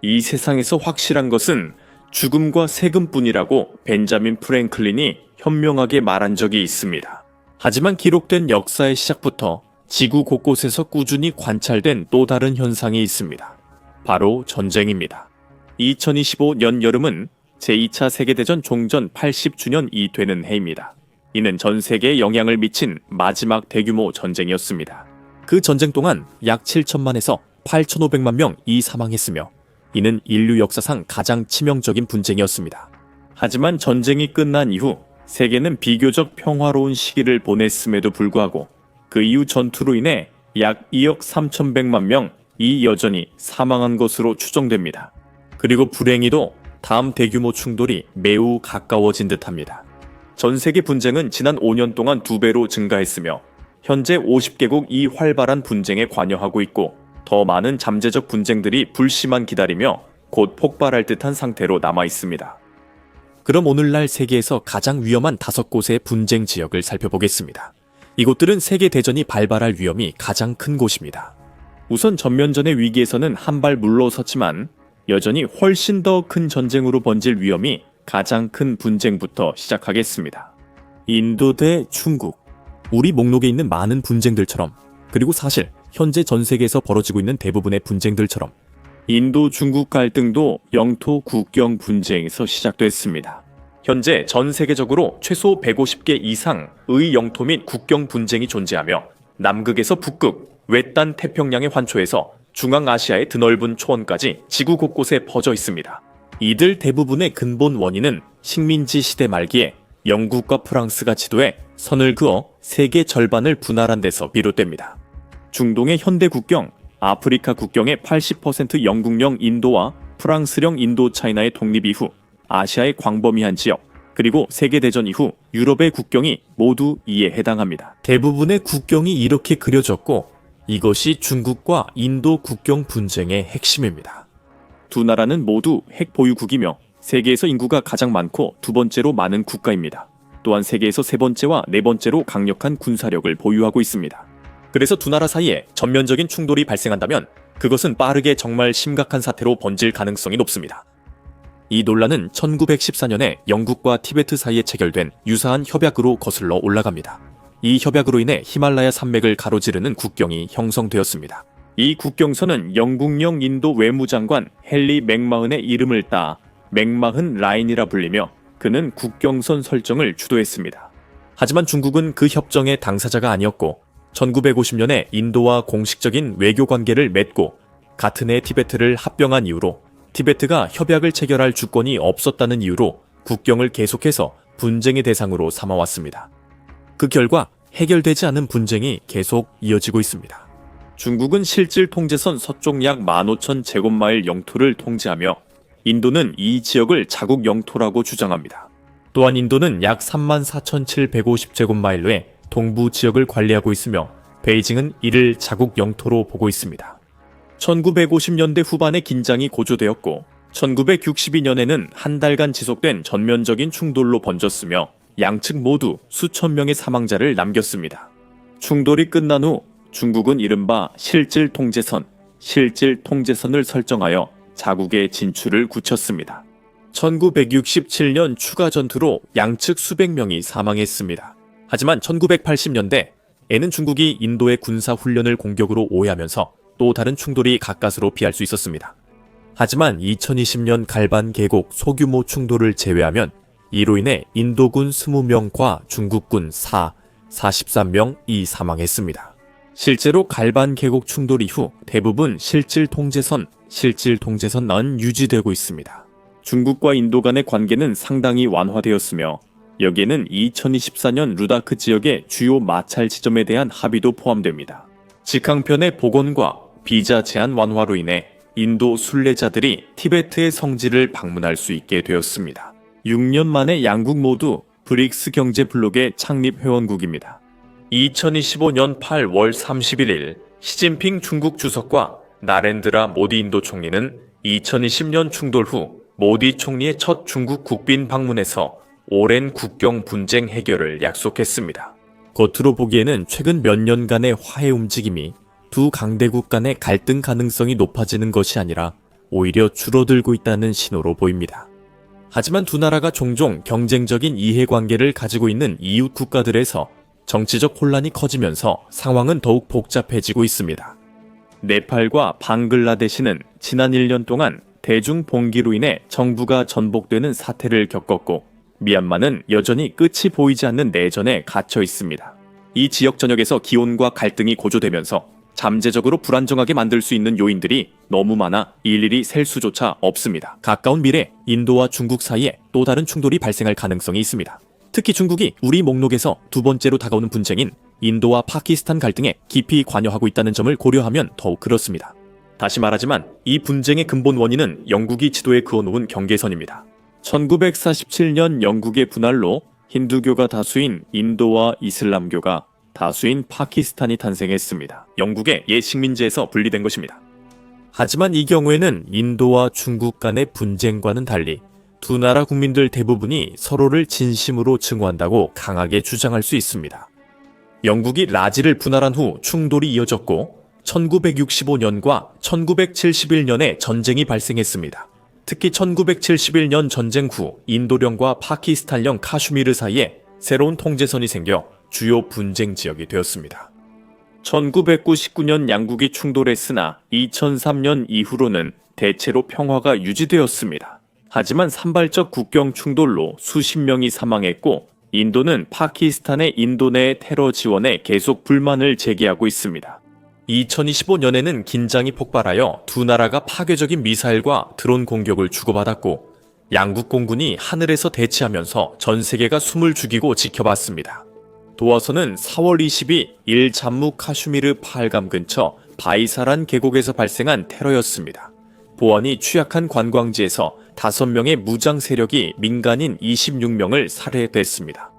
이 세상에서 확실한 것은 죽음과 세금뿐이라고 벤자민 프랭클린이 현명하게 말한 적이 있습니다. 하지만 기록된 역사의 시작부터 지구 곳곳에서 꾸준히 관찰된 또 다른 현상이 있습니다. 바로 전쟁입니다. 2025년 여름은 제2차 세계대전 종전 80주년이 되는 해입니다. 이는 전 세계에 영향을 미친 마지막 대규모 전쟁이었습니다. 그 전쟁 동안 약 7천만에서 8,500만 명이 사망했으며 이는 인류 역사상 가장 치명적인 분쟁이었습니다. 하지만 전쟁이 끝난 이후 세계는 비교적 평화로운 시기를 보냈음에도 불구하고 그 이후 전투로 인해 약 2억 3,100만 명이 여전히 사망한 것으로 추정됩니다. 그리고 불행히도 다음 대규모 충돌이 매우 가까워진 듯합니다. 전 세계 분쟁은 지난 5년 동안 2배로 증가했으며 현재 50개국이 활발한 분쟁에 관여하고 있고 더 많은 잠재적 분쟁들이 불씨만 기다리며 곧 폭발할 듯한 상태로 남아 있습니다. 그럼 오늘날 세계에서 가장 위험한 5곳의 분쟁 지역을 살펴보겠습니다. 이곳들은 세계 대전이 발발할 위험이 가장 큰 곳입니다. 우선 전면전의 위기에서는 한 발 물러섰지만 여전히 훨씬 더 큰 전쟁으로 번질 위험이 가장 큰 분쟁부터 시작하겠습니다. 인도 대 중국. 우리 목록에 있는 많은 분쟁들처럼, 그리고 사실 현재 전 세계에서 벌어지고 있는 대부분의 분쟁들처럼 인도 중국 갈등도 영토 국경 분쟁에서 시작됐습니다. 현재 전 세계적으로 최소 150개 이상의 영토 및 국경 분쟁이 존재하며 남극에서 북극, 외딴 태평양의 환초에서 중앙아시아의 드넓은 초원까지 지구 곳곳에 퍼져 있습니다. 이들 대부분의 근본 원인은 식민지 시대 말기에 영국과 프랑스가 지도에 선을 그어 세계 절반을 분할한 데서 비롯됩니다. 중동의 현대 국경, 아프리카 국경의 80% 영국령 인도와 프랑스령 인도차이나의 독립 이후 아시아의 광범위한 지역, 그리고 세계대전 이후 유럽의 국경이 모두 이에 해당합니다. 대부분의 국경이 이렇게 그려졌고 이것이 중국과 인도 국경 분쟁의 핵심입니다. 두 나라는 모두 핵 보유국이며 세계에서 인구가 가장 많고 두 번째로 많은 국가입니다. 또한 세계에서 세 번째와 네 번째로 강력한 군사력을 보유하고 있습니다. 그래서 두 나라 사이에 전면적인 충돌이 발생한다면 그것은 빠르게 정말 심각한 사태로 번질 가능성이 높습니다. 이 논란은 1914년에 영국과 티베트 사이에 체결된 유사한 협약으로 거슬러 올라갑니다. 이 협약으로 인해 히말라야 산맥을 가로지르는 국경이 형성되었습니다. 이 국경선은 영국령 인도 외무장관 헨리 맥마흔의 이름을 따 맥마흔 라인이라 불리며 그는 국경선 설정을 주도했습니다. 하지만 중국은 그 협정의 당사자가 아니었고 1950년에 인도와 공식적인 외교 관계를 맺고 같은 해 티베트를 합병한 이후로 티베트가 협약을 체결할 주권이 없었다는 이유로 국경을 계속해서 분쟁의 대상으로 삼아왔습니다. 그 결과 해결되지 않은 분쟁이 계속 이어지고 있습니다. 중국은 실질 통제선 서쪽 약 15,000제곱마일 영토를 통제하며 인도는 이 지역을 자국 영토라고 주장합니다. 또한 인도는 약 34,750제곱마일로의 동부 지역을 관리하고 있으며 베이징은 이를 자국 영토로 보고 있습니다. 1950년대 후반에 긴장이 고조되었고 1962년에는 한 달간 지속된 전면적인 충돌로 번졌으며 양측 모두 수천 명의 사망자를 남겼습니다. 충돌이 끝난 후 중국은 이른바 실질 통제선을 설정하여 자국의 진출을 굳혔습니다. 1967년 추가 전투로 양측 수백 명이 사망했습니다. 하지만 1980년대에는 중국이 인도의 군사 훈련을 공격으로 오해하면서 또 다른 충돌이 가까스로 피할 수 있었습니다. 하지만 2020년 갈반 계곡 소규모 충돌을 제외하면 이로 인해 인도군 20명과 중국군 43명이 사망했습니다. 실제로 갈반 계곡 충돌 이후 대부분 실질 통제선은 유지되고 있습니다. 중국과 인도 간의 관계는 상당히 완화되었으며 여기에는 2024년 루다크 지역의 주요 마찰 지점에 대한 합의도 포함됩니다. 직항편의 복원과 비자 제한 완화로 인해 인도 순례자들이 티베트의 성지를 방문할 수 있게 되었습니다. 6년 만에 양국 모두 브릭스 경제 블록의 창립 회원국입니다. 2025년 8월 31일 시진핑 중국 주석과 나렌드라 모디 인도 총리는 2020년 충돌 후 모디 총리의 첫 중국 국빈 방문에서 오랜 국경 분쟁 해결을 약속했습니다. 겉으로 보기에는 최근 몇 년간의 화해 움직임이 두 강대국 간의 갈등 가능성이 높아지는 것이 아니라 오히려 줄어들고 있다는 신호로 보입니다. 하지만 두 나라가 종종 경쟁적인 이해관계를 가지고 있는 이웃 국가들에서 정치적 혼란이 커지면서 상황은 더욱 복잡해지고 있습니다. 네팔과 방글라데시는 지난 1년 동안 대중 봉기로 인해 정부가 전복되는 사태를 겪었고, 미얀마는 여전히 끝이 보이지 않는 내전에 갇혀 있습니다. 이 지역 전역에서 기온과 갈등이 고조되면서 잠재적으로 불안정하게 만들 수 있는 요인들이 너무 많아 일일이 셀 수조차 없습니다. 가까운 미래 인도와 중국 사이에 또 다른 충돌이 발생할 가능성이 있습니다. 특히 중국이 우리 목록에서 두 번째로 다가오는 분쟁인 인도와 파키스탄 갈등에 깊이 관여하고 있다는 점을 고려하면 더욱 그렇습니다. 다시 말하지만 이 분쟁의 근본 원인은 영국이 지도에 그어놓은 경계선입니다. 1947년 영국의 분할로 힌두교가 다수인 인도와 이슬람교가 다수인 파키스탄이 탄생했습니다. 영국의 옛 식민지에서 분리된 것입니다. 하지만 이 경우에는 인도와 중국 간의 분쟁과는 달리 두 나라 국민들 대부분이 서로를 진심으로 증오한다고 강하게 주장할 수 있습니다. 영국이 라지를 분할한 후 충돌이 이어졌고 1965년과 1971년에 전쟁이 발생했습니다. 특히 1971년 전쟁 후 인도령과 파키스탄령 카슈미르 사이에 새로운 통제선이 생겨 주요 분쟁 지역이 되었습니다. 1999년 양국이 충돌했으나 2003년 이후로는 대체로 평화가 유지되었습니다. 하지만 산발적 국경 충돌로 수십 명이 사망했고, 인도는 파키스탄의 인도 내 테러 지원에 계속 불만을 제기하고 있습니다. 2025년에는 긴장이 폭발하여 두 나라가 파괴적인 미사일과 드론 공격을 주고받았고, 양국 공군이 하늘에서 대치하면서 전 세계가 숨을 죽이고 지켜봤습니다. 도어서는 4월 22일 잠무 카슈미르 파할감 근처 바이사란 계곡에서 발생한 테러였습니다. 보안이 취약한 관광지에서 5명의 무장 세력이 민간인 26명을 살해했습니다.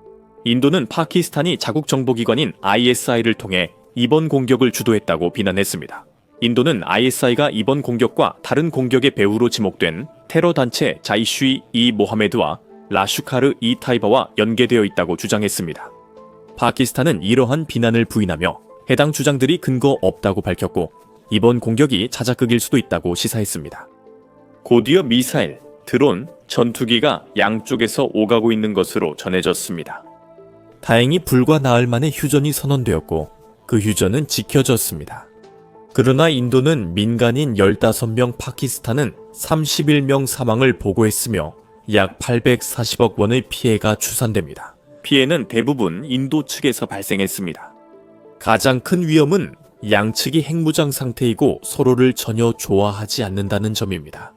인도는 파키스탄이 자국 정보기관인 ISI를 통해 이번 공격을 주도했다고 비난했습니다. 인도는 ISI가 이번 공격과 다른 공격의 배후로 지목된 테러 단체 자이슈이 이 모하메드와 라슈카르 이 타이바와 연계되어 있다고 주장했습니다. 파키스탄은 이러한 비난을 부인하며 해당 주장들이 근거 없다고 밝혔고, 이번 공격이 자작극일 수도 있다고 시사했습니다. 곧이어 미사일, 드론, 전투기가 양쪽에서 오가고 있는 것으로 전해졌습니다. 다행히 불과 나흘 만에 휴전이 선언되었고 그 휴전은 지켜졌습니다. 그러나 인도는 민간인 15명, 파키스탄은 31명 사망을 보고했으며 약 840억 원의 피해가 추산됩니다. 피해는 대부분 인도 측에서 발생했습니다. 가장 큰 위험은 양측이 핵무장 상태이고 서로를 전혀 좋아하지 않는다는 점입니다.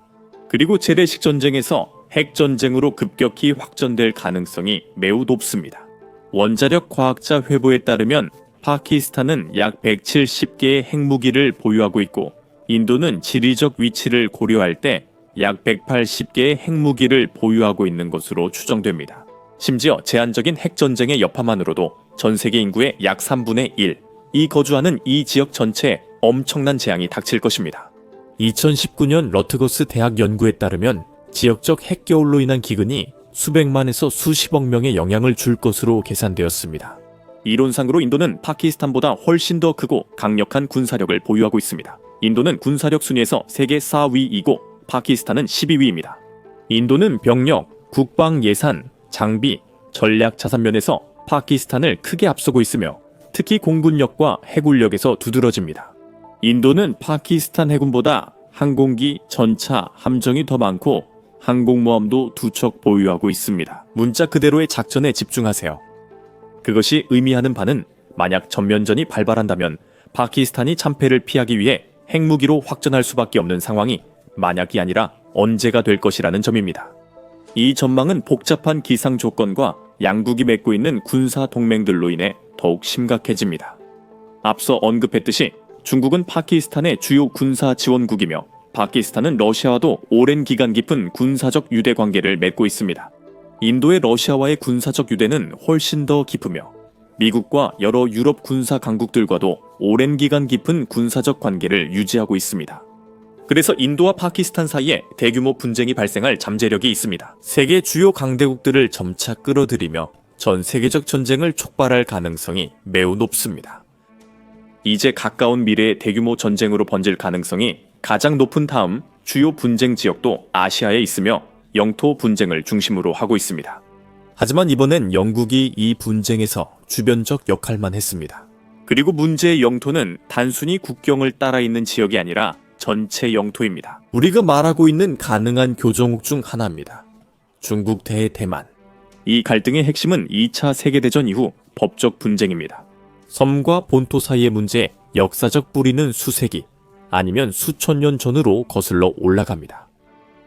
그리고 재래식 전쟁에서 핵전쟁으로 급격히 확전될 가능성이 매우 높습니다. 원자력 과학자 회보에 따르면 파키스탄은 약 170개의 핵무기를 보유하고 있고, 인도는 지리적 위치를 고려할 때 약 180개의 핵무기를 보유하고 있는 것으로 추정됩니다. 심지어 제한적인 핵전쟁의 여파만으로도 전 세계 인구의 약 3분의 1이 거주하는 이 지역 전체에 엄청난 재앙이 닥칠 것입니다. 2019년 러트거스 대학 연구에 따르면 지역적 핵겨울로 인한 기근이 수백만에서 수십억 명의 영향을 줄 것으로 계산되었습니다. 이론상으로 인도는 파키스탄보다 훨씬 더 크고 강력한 군사력을 보유하고 있습니다. 인도는 군사력 순위에서 세계 4위이고 파키스탄은 12위입니다. 인도는 병력, 국방 예산, 장비, 전략 자산 면에서 파키스탄을 크게 앞서고 있으며 특히 공군력과 해군력에서 두드러집니다. 인도는 파키스탄 해군보다 항공기, 전차, 함정이 더 많고 항공모함도 2척 보유하고 있습니다. 문자 그대로의 작전에 집중하세요. 그것이 의미하는 바는 만약 전면전이 발발한다면 파키스탄이 참패를 피하기 위해 핵무기로 확전할 수밖에 없는 상황이 만약이 아니라 언제가 될 것이라는 점입니다. 이 전망은 복잡한 기상 조건과 양국이 맺고 있는 군사 동맹들로 인해 더욱 심각해집니다. 앞서 언급했듯이 중국은 파키스탄의 주요 군사 지원국이며 파키스탄은 러시아와도 오랜 기간 깊은 군사적 유대 관계를 맺고 있습니다. 인도의 러시아와의 군사적 유대는 훨씬 더 깊으며 미국과 여러 유럽 군사 강국들과도 오랜 기간 깊은 군사적 관계를 유지하고 있습니다. 그래서 인도와 파키스탄 사이에 대규모 분쟁이 발생할 잠재력이 있습니다. 세계 주요 강대국들을 점차 끌어들이며 전 세계적 전쟁을 촉발할 가능성이 매우 높습니다. 이제 가까운 미래의 대규모 전쟁으로 번질 가능성이 가장 높은 다음 주요 분쟁 지역도 아시아에 있으며 영토 분쟁을 중심으로 하고 있습니다. 하지만 이번엔 영국이 이 분쟁에서 주변적 역할만 했습니다. 그리고 문제의 영토는 단순히 국경을 따라 있는 지역이 아니라 전체 영토입니다. 우리가 말하고 있는 가능한 교정국 중 하나입니다. 중국 대 대만. 이 갈등의 핵심은 2차 세계대전 이후 법적 분쟁입니다. 섬과 본토 사이의 문제에 역사적 뿌리는 수세기 아니면 수천 년 전으로 거슬러 올라갑니다.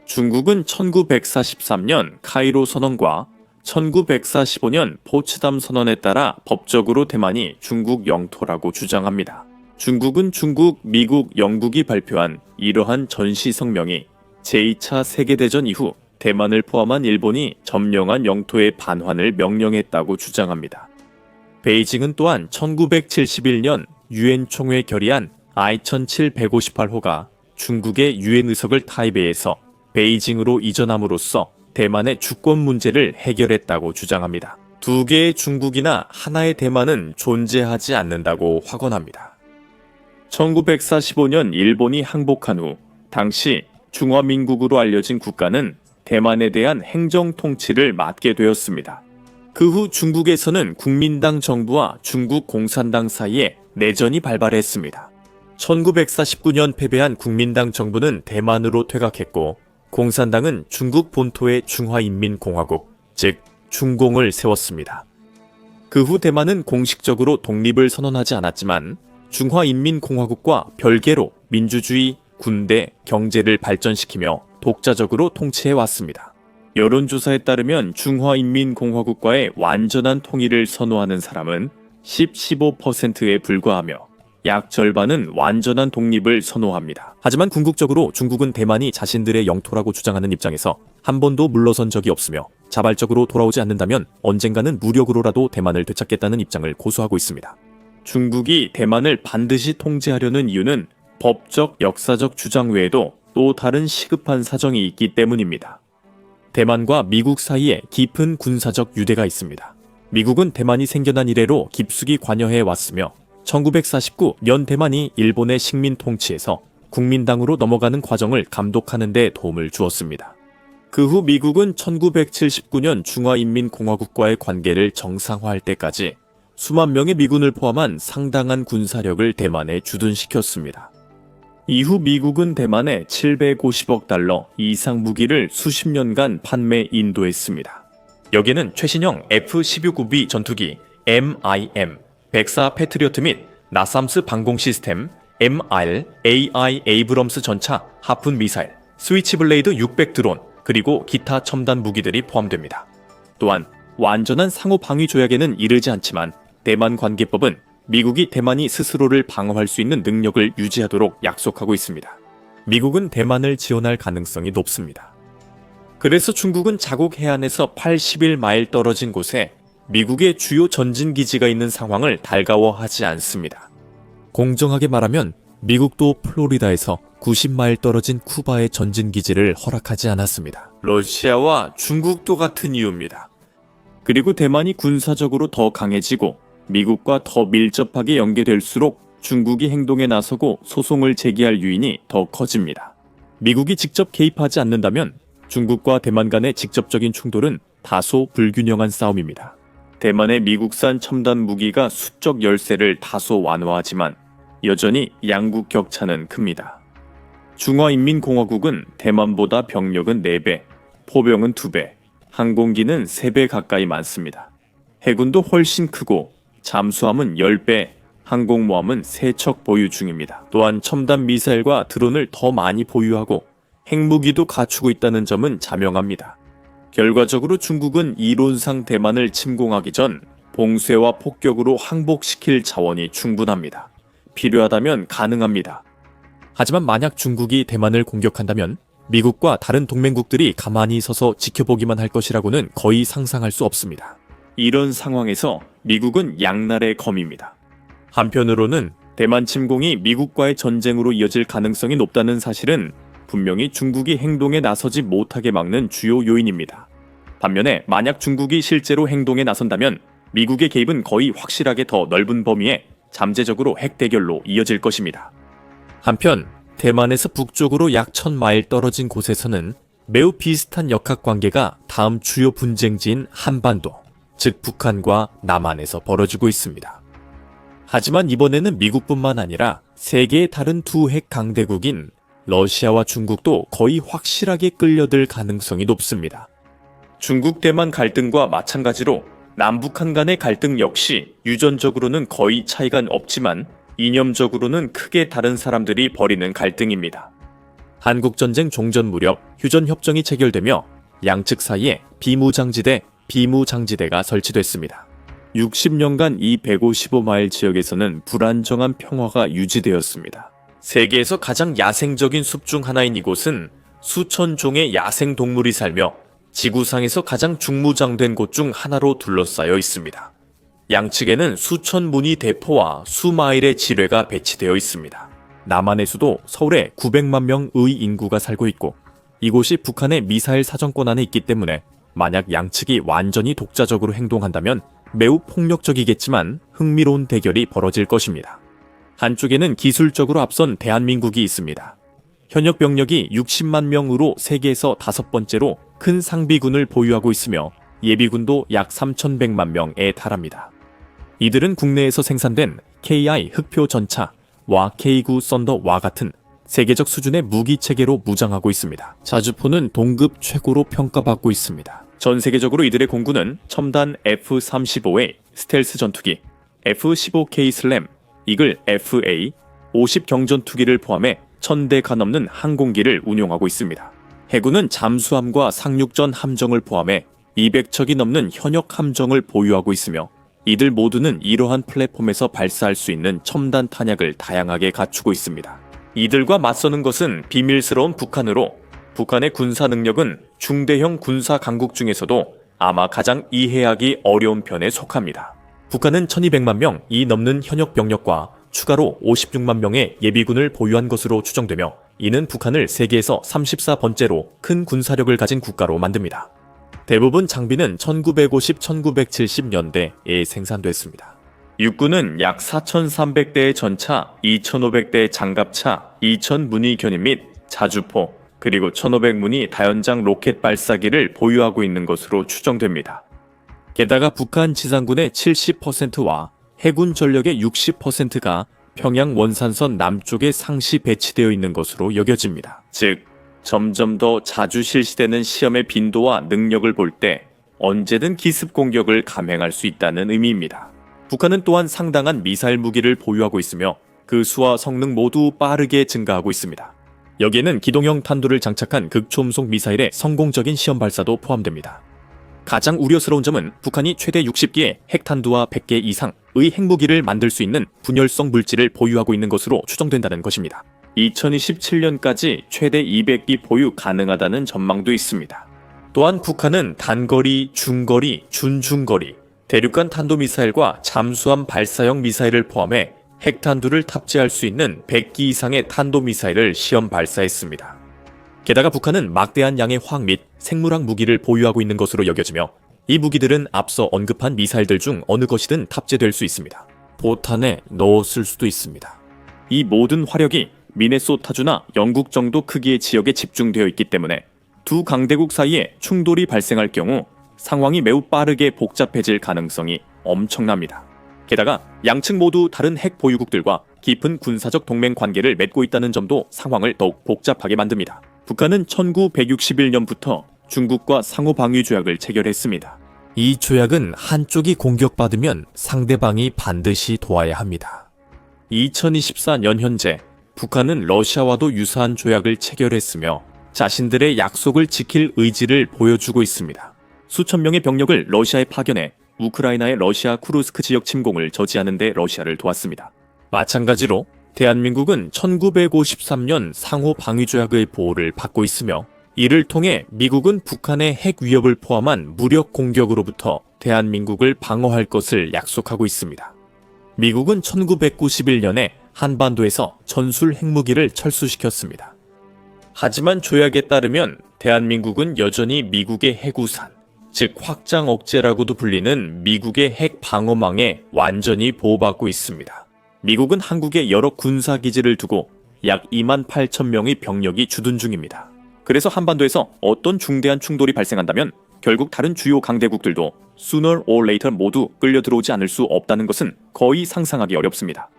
중국은 1943년 카이로 선언과 1945년 포츠담 선언에 따라 법적으로 대만이 중국 영토라고 주장합니다. 중국은 중국, 미국, 영국이 발표한 이러한 전시성명이 제2차 세계대전 이후 대만을 포함한 일본이 점령한 영토의 반환을 명령했다고 주장합니다. 베이징은 또한 1971년 유엔 총회 결의안 I-1758호가 중국의 유엔 의석을 타이베이에서 베이징으로 이전함으로써 대만의 주권 문제를 해결했다고 주장합니다. 두 개의 중국이나 하나의 대만은 존재하지 않는다고 확언합니다. 1945년 일본이 항복한 후 당시 중화민국으로 알려진 국가는 대만에 대한 행정 통치를 맡게 되었습니다. 그 후 중국에서는 국민당 정부와 중국 공산당 사이에 내전이 발발했습니다. 1949년 패배한 국민당 정부는 대만으로 퇴각했고 공산당은 중국 본토의 중화인민공화국, 즉 중공을 세웠습니다. 그 후 대만은 공식적으로 독립을 선언하지 않았지만 중화인민공화국과 별개로 민주주의, 군대, 경제를 발전시키며 독자적으로 통치해왔습니다. 여론조사에 따르면 중화인민공화국과의 완전한 통일을 선호하는 사람은 15%에 불과하며 약 절반은 완전한 독립을 선호합니다. 하지만 궁극적으로 중국은 대만이 자신들의 영토라고 주장하는 입장에서 한 번도 물러선 적이 없으며 자발적으로 돌아오지 않는다면 언젠가는 무력으로라도 대만을 되찾겠다는 입장을 고수하고 있습니다. 중국이 대만을 반드시 통제하려는 이유는 법적, 역사적 주장 외에도 또 다른 시급한 사정이 있기 때문입니다. 대만과 미국 사이에 깊은 군사적 유대가 있습니다. 미국은 대만이 생겨난 이래로 깊숙이 관여해 왔으며 1949년 대만이 일본의 식민 통치에서 국민당으로 넘어가는 과정을 감독하는 데 도움을 주었습니다. 그 후 미국은 1979년 중화인민공화국과의 관계를 정상화할 때까지 수만 명의 미군을 포함한 상당한 군사력을 대만에 주둔시켰습니다. 이후 미국은 대만에 750억 달러 이상 무기를 수십 년간 판매 인도했습니다. 여기는 최신형 F-16B 전투기 MIM, 백사 패트리어트 및 나삼스 방공 시스템, MR, AI 에이브럼스 전차, 하푼 미사일, 스위치블레이드 600 드론, 그리고 기타 첨단 무기들이 포함됩니다. 또한 완전한 상호 방위 조약에는 이르지 않지만 대만 관계법은 미국이 대만이 스스로를 방어할 수 있는 능력을 유지하도록 약속하고 있습니다. 미국은 대만을 지원할 가능성이 높습니다. 그래서 중국은 자국 해안에서 81마일 떨어진 곳에 미국의 주요 전진기지가 있는 상황을 달가워하지 않습니다. 공정하게 말하면 미국도 플로리다에서 90마일 떨어진 쿠바의 전진기지를 허락하지 않았습니다. 러시아와 중국도 같은 이유입니다. 그리고 대만이 군사적으로 더 강해지고 미국과 더 밀접하게 연계될수록 중국이 행동에 나서고 소송을 제기할 유인이 더 커집니다. 미국이 직접 개입하지 않는다면 중국과 대만 간의 직접적인 충돌은 다소 불균형한 싸움입니다. 대만의 미국산 첨단 무기가 수적 열세를 다소 완화하지만 여전히 양국 격차는 큽니다. 중화인민공화국은 대만보다 병력은 4배, 포병은 2배, 항공기는 3배 가까이 많습니다. 해군도 훨씬 크고 잠수함은 10배, 항공모함은 3척 보유 중입니다. 또한 첨단 미사일과 드론을 더 많이 보유하고 핵무기도 갖추고 있다는 점은 자명합니다. 결과적으로 중국은 이론상 대만을 침공하기 전 봉쇄와 폭격으로 항복시킬 자원이 충분합니다. 필요하다면 가능합니다. 하지만 만약 중국이 대만을 공격한다면 미국과 다른 동맹국들이 가만히 서서 지켜보기만 할 것이라고는 거의 상상할 수 없습니다. 이런 상황에서 미국은 양날의 검입니다. 한편으로는 대만 침공이 미국과의 전쟁으로 이어질 가능성이 높다는 사실은 분명히 중국이 행동에 나서지 못하게 막는 주요 요인입니다. 반면에 만약 중국이 실제로 행동에 나선다면 미국의 개입은 거의 확실하게 더 넓은 범위에 잠재적으로 핵 대결로 이어질 것입니다. 한편 대만에서 북쪽으로 약 1000마일 떨어진 곳에서는 매우 비슷한 역학관계가 다음 주요 분쟁지인 한반도, 즉 북한과 남한에서 벌어지고 있습니다. 하지만 이번에는 미국뿐만 아니라 세계의 다른 두 핵 강대국인 러시아와 중국도 거의 확실하게 끌려들 가능성이 높습니다. 중국 대만 갈등과 마찬가지로 남북한 간의 갈등 역시 유전적으로는 거의 차이가 없지만 이념적으로는 크게 다른 사람들이 벌이는 갈등입니다. 한국전쟁 종전 무렵 휴전협정이 체결되며 양측 사이에 비무장지대, 비무장지대가 설치됐습니다. 60년간 이 155마일 지역에서는 불안정한 평화가 유지되었습니다. 세계에서 가장 야생적인 숲 중 하나인 이곳은 수천 종의 야생 동물이 살며 지구상에서 가장 중무장된 곳 중 하나로 둘러싸여 있습니다. 양측에는 수천 문의 대포와 수마일의 지뢰가 배치되어 있습니다. 남한의 수도 서울에 900만 명의 인구가 살고 있고 이곳이 북한의 미사일 사정권 안에 있기 때문에 만약 양측이 완전히 독자적으로 행동한다면 매우 폭력적이겠지만 흥미로운 대결이 벌어질 것입니다. 한쪽에는 기술적으로 앞선 대한민국이 있습니다. 현역 병력이 60만 명으로 세계에서 5번째로 큰 상비군을 보유하고 있으며 예비군도 약 3,100만 명에 달합니다. 이들은 국내에서 생산된 KI 흑표 전차와 K9 썬더와 같은 세계적 수준의 무기 체계로 무장하고 있습니다. 자주포는 동급 최고로 평가받고 있습니다. 전 세계적으로 이들의 공군은 첨단 F-35A 스텔스 전투기, F-15K 슬램, 이글 FA, 50 경전투기를 포함해 1000대가 넘는 항공기를 운용하고 있습니다. 해군은 잠수함과 상륙전 함정을 포함해 200척이 넘는 현역 함정을 보유하고 있으며 이들 모두는 이러한 플랫폼에서 발사할 수 있는 첨단 탄약을 다양하게 갖추고 있습니다. 이들과 맞서는 것은 비밀스러운 북한으로 북한의 군사 능력은 중대형 군사 강국 중에서도 아마 가장 이해하기 어려운 편에 속합니다. 북한은 1200만 명이 넘는 현역 병력과 추가로 56만 명의 예비군을 보유한 것으로 추정되며 이는 북한을 세계에서 34번째로 큰 군사력을 가진 국가로 만듭니다. 대부분 장비는 1950-1970년대에 생산됐습니다. 육군은 약 4,300대의 전차, 2,500대의 장갑차, 2,000문의 견인 및 자주포, 그리고 1,500문의 다연장 로켓 발사기를 보유하고 있는 것으로 추정됩니다. 게다가 북한 지상군의 70%와 해군 전력의 60%가 평양 원산선 남쪽에 상시 배치되어 있는 것으로 여겨집니다. 즉, 점점 더 자주 실시되는 시험의 빈도와 능력을 볼 때 언제든 기습 공격을 감행할 수 있다는 의미입니다. 북한은 또한 상당한 미사일 무기를 보유하고 있으며 그 수와 성능 모두 빠르게 증가하고 있습니다. 여기에는 기동형 탄두를 장착한 극초음속 미사일의 성공적인 시험 발사도 포함됩니다. 가장 우려스러운 점은 북한이 최대 60기의 핵탄두와 100개 이상의 핵무기를 만들 수 있는 분열성 물질을 보유하고 있는 것으로 추정된다는 것입니다. 2027년까지 최대 200기 보유 가능하다는 전망도 있습니다. 또한 북한은 단거리, 중거리, 준중거리, 대륙간 탄도미사일과 잠수함 발사형 미사일을 포함해 핵탄두를 탑재할 수 있는 100기 이상의 탄도미사일을 시험 발사했습니다. 게다가 북한은 막대한 양의 화학 및 생물학 무기를 보유하고 있는 것으로 여겨지며 이 무기들은 앞서 언급한 미사일들 중 어느 것이든 탑재될 수 있습니다. 포탄에 넣어 쓸 수도 있습니다. 이 모든 화력이 미네소타주나 영국 정도 크기의 지역에 집중되어 있기 때문에 두 강대국 사이에 충돌이 발생할 경우 상황이 매우 빠르게 복잡해질 가능성이 엄청납니다. 게다가 양측 모두 다른 핵 보유국들과 깊은 군사적 동맹 관계를 맺고 있다는 점도 상황을 더욱 복잡하게 만듭니다. 북한은 1961년부터 중국과 상호방위 조약을 체결했습니다. 이 조약은 한쪽이 공격받으면 상대방이 반드시 도와야 합니다. 2024년 현재 북한은 러시아와도 유사한 조약을 체결했으며 자신들의 약속을 지킬 의지를 보여주고 있습니다. 수천 명의 병력을 러시아에 파견해 우크라이나의 러시아 쿠르스크 지역 침공을 저지하는 데 러시아를 도왔습니다. 마찬가지로 대한민국은 1953년 상호방위조약의 보호를 받고 있으며 이를 통해 미국은 북한의 핵 위협을 포함한 무력 공격으로부터 대한민국을 방어할 것을 약속하고 있습니다. 미국은 1991년에 한반도에서 전술 핵무기를 철수시켰습니다. 하지만 조약에 따르면 대한민국은 여전히 미국의 핵우산, 즉 확장 억제라고도 불리는 미국의 핵 방어망에 완전히 보호받고 있습니다. 미국은 한국에 여러 군사기지를 두고 약 2만 8천 명의 병력이 주둔 중입니다. 그래서 한반도에서 어떤 중대한 충돌이 발생한다면 결국 다른 주요 강대국들도 sooner or later 모두 끌려 들어오지 않을 수 없다는 것은 거의 상상하기 어렵습니다.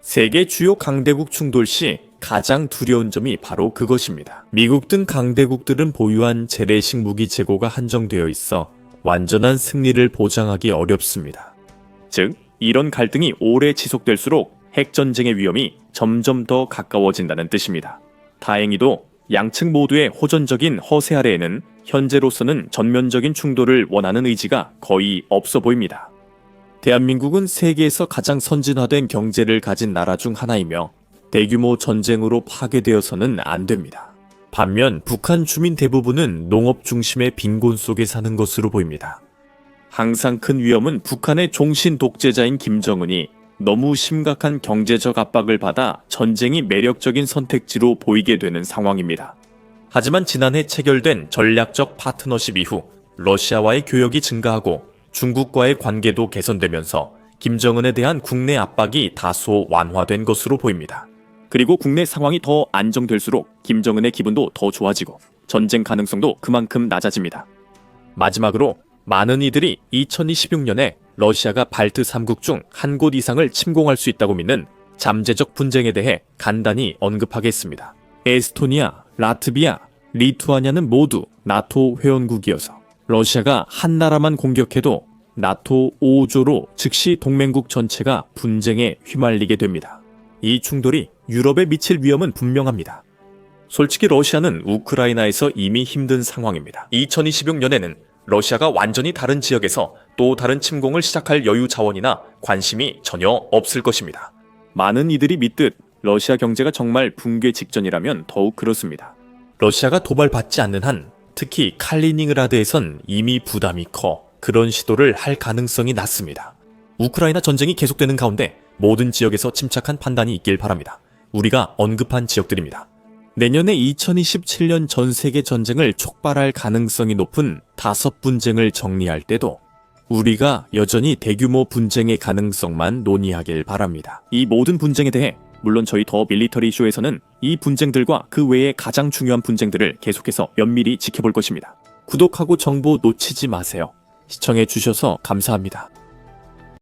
세계 주요 강대국 충돌 시 가장 두려운 점이 바로 그것입니다. 미국 등 강대국들은 보유한 재래식 무기 재고가 한정되어 있어 완전한 승리를 보장하기 어렵습니다. 즉, 이런 갈등이 오래 지속될수록 핵전쟁의 위험이 점점 더 가까워진다는 뜻입니다. 다행히도 양측 모두의 호전적인 허세 아래에는 현재로서는 전면적인 충돌을 원하는 의지가 거의 없어 보입니다. 대한민국은 세계에서 가장 선진화된 경제를 가진 나라 중 하나이며 대규모 전쟁으로 파괴되어서는 안 됩니다. 반면 북한 주민 대부분은 농업 중심의 빈곤 속에 사는 것으로 보입니다. 항상 큰 위험은 북한의 종신 독재자인 김정은이 너무 심각한 경제적 압박을 받아 전쟁이 매력적인 선택지로 보이게 되는 상황입니다. 하지만 지난해 체결된 전략적 파트너십 이후 러시아와의 교역이 증가하고 중국과의 관계도 개선되면서 김정은에 대한 국내 압박이 다소 완화된 것으로 보입니다. 그리고 국내 상황이 더 안정될수록 김정은의 기분도 더 좋아지고 전쟁 가능성도 그만큼 낮아집니다. 마지막으로 많은 이들이 2026년에 러시아가 발트 3국 중 한 곳 이상을 침공할 수 있다고 믿는 잠재적 분쟁에 대해 간단히 언급하겠습니다. 에스토니아, 라트비아, 리투아니아는 모두 나토 회원국이어서 러시아가 한 나라만 공격해도 나토 5조로 즉시 동맹국 전체가 분쟁에 휘말리게 됩니다. 이 충돌이 유럽에 미칠 위험은 분명합니다. 솔직히 러시아는 우크라이나에서 이미 힘든 상황입니다. 2026년에는 러시아가 완전히 다른 지역에서 또 다른 침공을 시작할 여유 자원이나 관심이 전혀 없을 것입니다. 많은 이들이 믿듯 러시아 경제가 정말 붕괴 직전이라면 더욱 그렇습니다. 러시아가 도발받지 않는 한 특히 칼리닝그라드에선 이미 부담이 커 그런 시도를 할 가능성이 낮습니다. 우크라이나 전쟁이 계속되는 가운데 모든 지역에서 침착한 판단이 있길 바랍니다. 우리가 언급한 지역들입니다. 내년에 2027년 전 세계 전쟁을 촉발할 가능성이 높은 5분쟁을 정리할 때도 우리가 여전히 대규모 분쟁의 가능성만 논의하길 바랍니다. 이 모든 분쟁에 대해 물론 저희 더 밀리터리 쇼에서는 이 분쟁들과 그 외의 가장 중요한 분쟁들을 계속해서 면밀히 지켜볼 것입니다. 구독하고 정보 놓치지 마세요. 시청해주셔서 감사합니다.